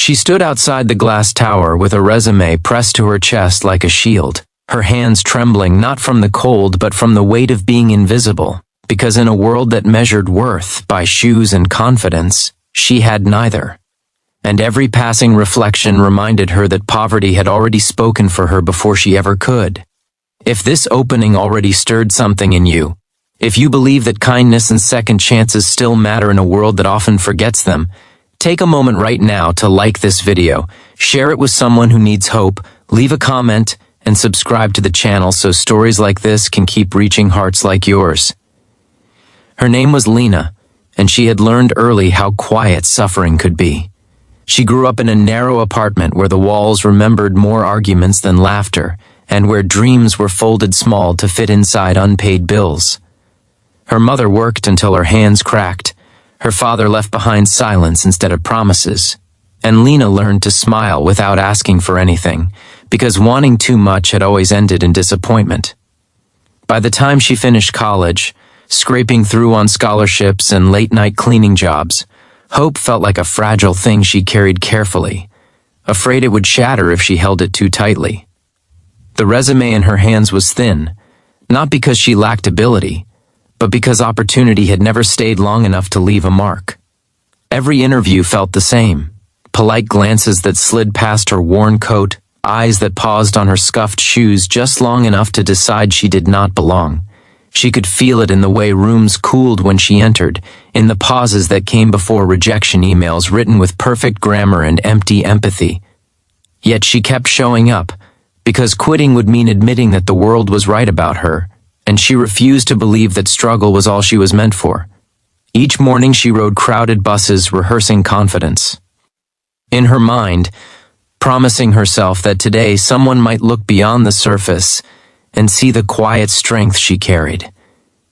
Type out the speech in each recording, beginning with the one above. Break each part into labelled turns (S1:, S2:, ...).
S1: She stood outside the glass tower with a resume pressed to her chest like a shield, her hands trembling not from the cold but from the weight of being invisible, because in a world that measured worth by shoes and confidence, she had neither. And every passing reflection reminded her that poverty had already spoken for her before she ever could. If this opening already stirred something in you, if you believe that kindness and second chances still matter in a world that often forgets them, take a moment right now to like this video, share it with someone who needs hope, leave a comment, and subscribe to the channel so stories like this can keep reaching hearts like yours. Her name was Lena, and she had learned early how quiet suffering could be. She grew up in a narrow apartment where the walls remembered more arguments than laughter, and where dreams were folded small to fit inside unpaid bills. Her mother worked until her hands cracked. Her father left behind silence instead of promises. And Lena learned to smile without asking for anything, because wanting too much had always ended in disappointment. By the time she finished college, scraping through on scholarships and late-night cleaning jobs, hope felt like a fragile thing she carried carefully, afraid it would shatter if she held it too tightly. The resume in her hands was thin, not because she lacked ability, but because opportunity had never stayed long enough to leave a mark. Every interview felt the same, polite glances that slid past her worn coat, eyes that paused on her scuffed shoes just long enough to decide she did not belong. She could feel it in the way rooms cooled when she entered, in the pauses that came before rejection emails written with perfect grammar and empty empathy. Yet she kept showing up, because quitting would mean admitting that the world was right about her, and she refused to believe that struggle was all she was meant for. Each morning she rode crowded buses rehearsing confidence. In her mind, promising herself that today someone might look beyond the surface and see the quiet strength she carried.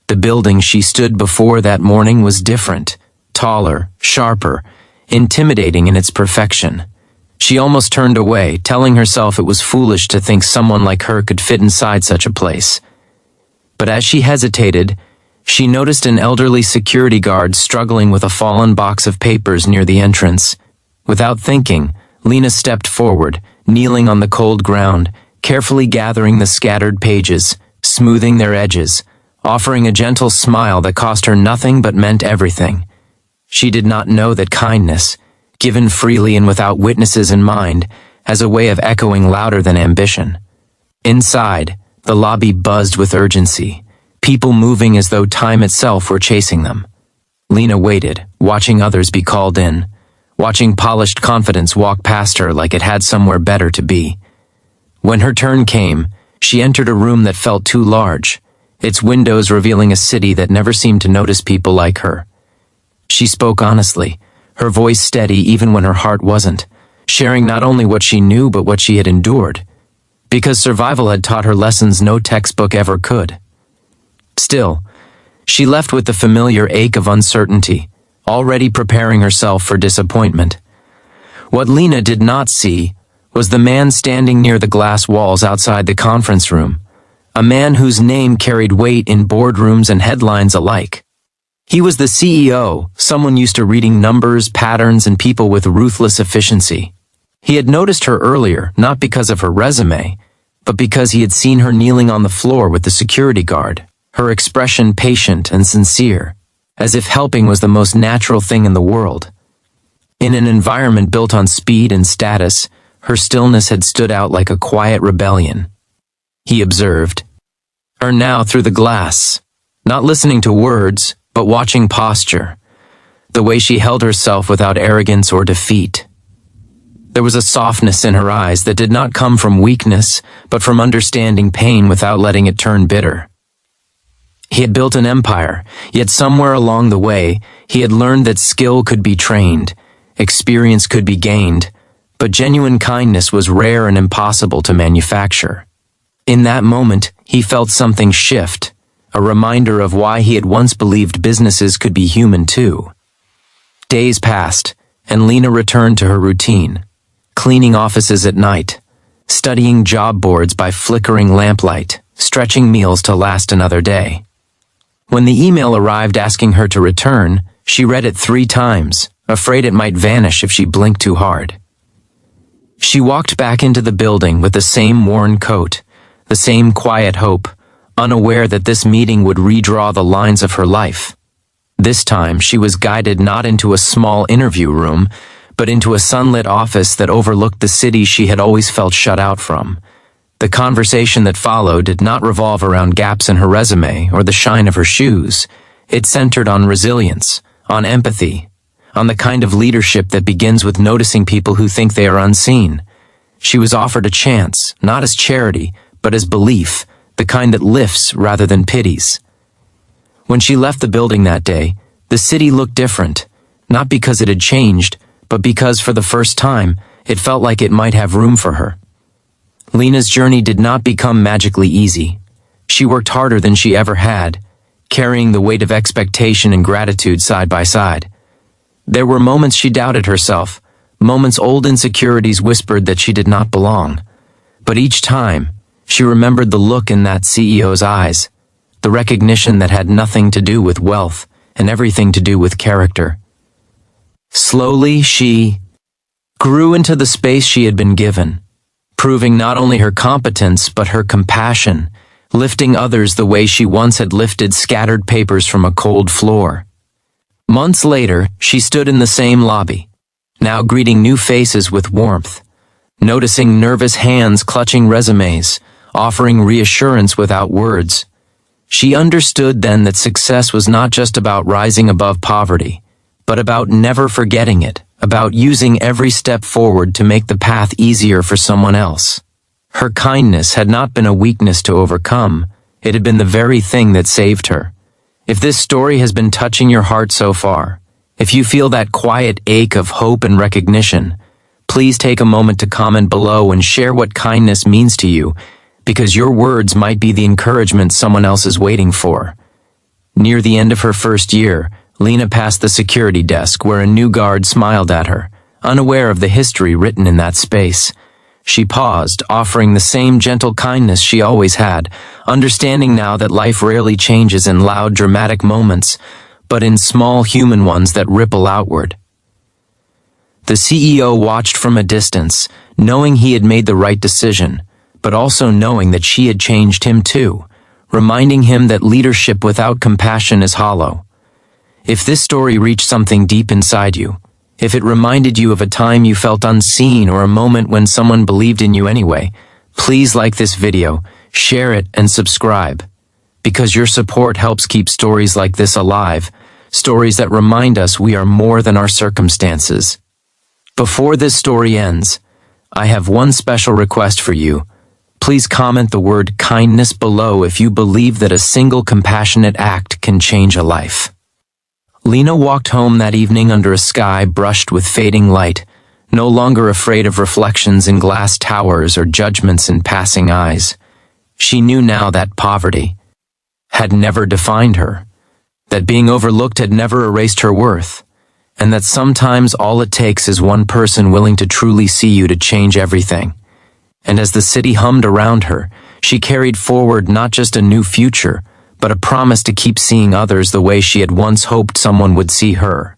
S1: The building she stood before that morning was different, taller, sharper, intimidating in its perfection. She almost turned away, telling herself it was foolish to think someone like her could fit inside such a place. But as she hesitated, she noticed an elderly security guard struggling with a fallen box of papers near the entrance. Without thinking, Lena stepped forward, kneeling on the cold ground, carefully gathering the scattered pages, smoothing their edges, offering a gentle smile that cost her nothing but meant everything. She did not know that kindness, given freely and without witnesses in mind, has a way of echoing louder than ambition. Inside, the lobby buzzed with urgency, people moving as though time itself were chasing them. Lena waited, watching others be called in, watching polished confidence walk past her like it had somewhere better to be. When her turn came, she entered a room that felt too large, its windows revealing a city that never seemed to notice people like her. She spoke honestly, her voice steady even when her heart wasn't, sharing not only what she knew but what she had endured, because survival had taught her lessons no textbook ever could. Still, she left with the familiar ache of uncertainty, already preparing herself for disappointment. What Lena did not see was the man standing near the glass walls outside the conference room, a man whose name carried weight in boardrooms and headlines alike. He was the CEO, someone used to reading numbers, patterns, and people with ruthless efficiency. He had noticed her earlier, not because of her resume, but because he had seen her kneeling on the floor with the security guard, her expression patient and sincere, as if helping was the most natural thing in the world. In an environment built on speed and status, her stillness had stood out like a quiet rebellion. He observed her now through the glass, not listening to words, but watching posture, the way she held herself without arrogance or defeat. There was a softness in her eyes that did not come from weakness, but from understanding pain without letting it turn bitter. He had built an empire, yet somewhere along the way, he had learned that skill could be trained, experience could be gained, but genuine kindness was rare and impossible to manufacture. In that moment, he felt something shift, a reminder of why he had once believed businesses could be human too. Days passed, and Lena returned to her routine, cleaning offices at night, studying job boards by flickering lamplight, stretching meals to last another day. When the email arrived asking her to return, she read it 3 times, afraid it might vanish if she blinked too hard. She walked back into the building with the same worn coat, the same quiet hope, unaware that this meeting would redraw the lines of her life. This time, she was guided not into a small interview room, but into a sunlit office that overlooked the city she had always felt shut out from. The conversation that followed did not revolve around gaps in her resume or the shine of her shoes. It centered on resilience, on empathy, on the kind of leadership that begins with noticing people who think they are unseen. She was offered a chance, not as charity, but as belief, the kind that lifts rather than pities. When she left the building that day, the city looked different, not because it had changed, but because for the first time, it felt like it might have room for her. Lena's journey did not become magically easy. She worked harder than she ever had, carrying the weight of expectation and gratitude side by side. There were moments she doubted herself, moments old insecurities whispered that she did not belong. But each time, she remembered the look in that CEO's eyes, the recognition that had nothing to do with wealth and everything to do with character. Slowly, she grew into the space she had been given, proving not only her competence but her compassion, lifting others the way she once had lifted scattered papers from a cold floor. Months later, she stood in the same lobby, now greeting new faces with warmth, noticing nervous hands clutching resumes, offering reassurance without words. She understood then that success was not just about rising above poverty, but about never forgetting it, about using every step forward to make the path easier for someone else. Her kindness had not been a weakness to overcome, it had been the very thing that saved her. If this story has been touching your heart so far, if you feel that quiet ache of hope and recognition, please take a moment to comment below and share what kindness means to you, because your words might be the encouragement someone else is waiting for. Near the end of her first year, Lena passed the security desk where a new guard smiled at her, unaware of the history written in that space. She paused, offering the same gentle kindness she always had, understanding now that life rarely changes in loud, dramatic moments, but in small human ones that ripple outward. The CEO watched from a distance, knowing he had made the right decision, but also knowing that she had changed him too, reminding him that leadership without compassion is hollow. If this story reached something deep inside you, if it reminded you of a time you felt unseen or a moment when someone believed in you anyway, please like this video, share it, and subscribe. Because your support helps keep stories like this alive, stories that remind us we are more than our circumstances. Before this story ends, I have one special request for you. Please comment the word kindness below if you believe that a single compassionate act can change a life. Lena walked home that evening under a sky brushed with fading light, no longer afraid of reflections in glass towers or judgments in passing eyes. She knew now that poverty had never defined her, that being overlooked had never erased her worth, and that sometimes all it takes is one person willing to truly see you to change everything. And as the city hummed around her, she carried forward not just a new future, but a promise to keep seeing others the way she had once hoped someone would see her.